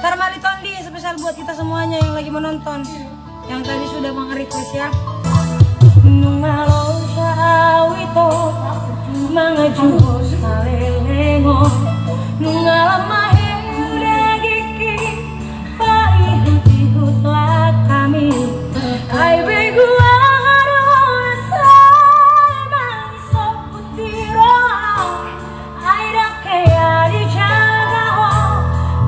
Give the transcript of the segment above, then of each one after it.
Tarmali Tondi spesial buat kita semuanya yang lagi menonton, yang tadi sudah meng-request ya. Nungalo sawito mangaju salelengo nungalamahe udagiki paihut-ihut lah kami ai begua harasa mangiso putiro ai dakaya dijaga ho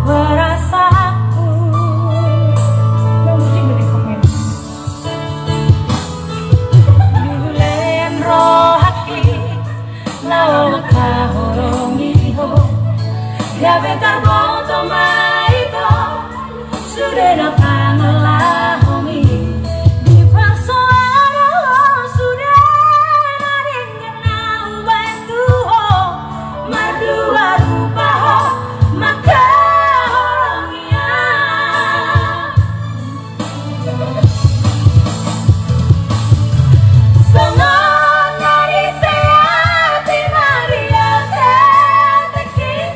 perasaanku. Gabe tarboto maito sudah datang homi di persoalan sudah ada yang mau bantu madua rupa maka orangnya sangat dari sehat Maria teteki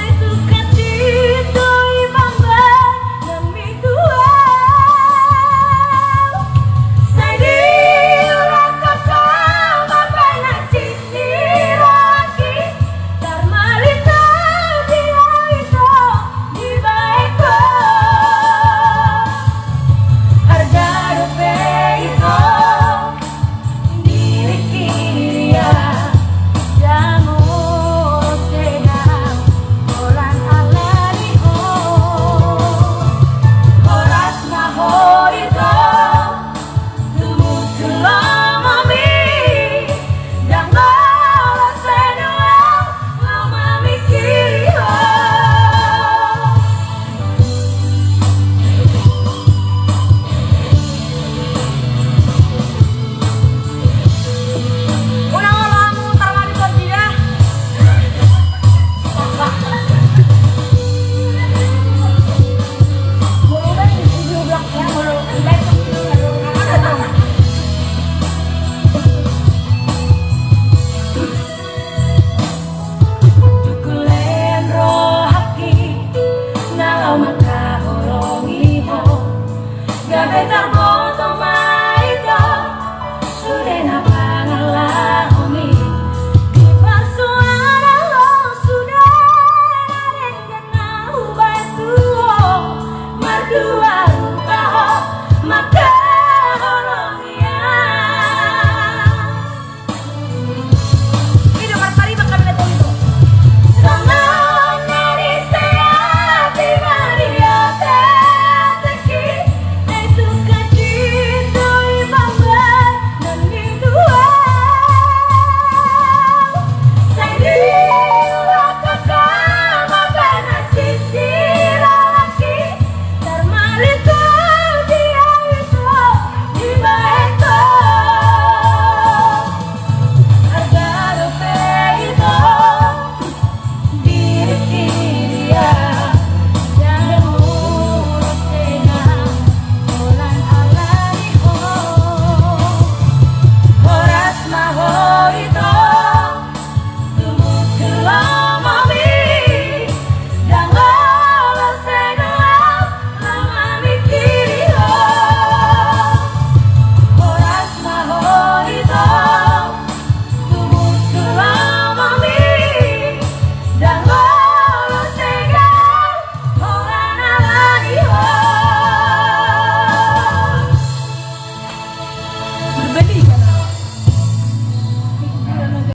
itu kacito ibamba demi tua sadi ulah kakak bapak naciti roki tarmalita dia itu di baikku harga dope itu diri kiria jamu sedang orang alani horas mahorito tumut lamami dan balas sedua lama mikiri unang alamu tarmali Tondi dah. Tukulen rohaki nalaw makahulungi ho gabe tarboto maito sudah napangalahumi di persoalan lo sudah ada yang mau bantu mardua rupa ho maka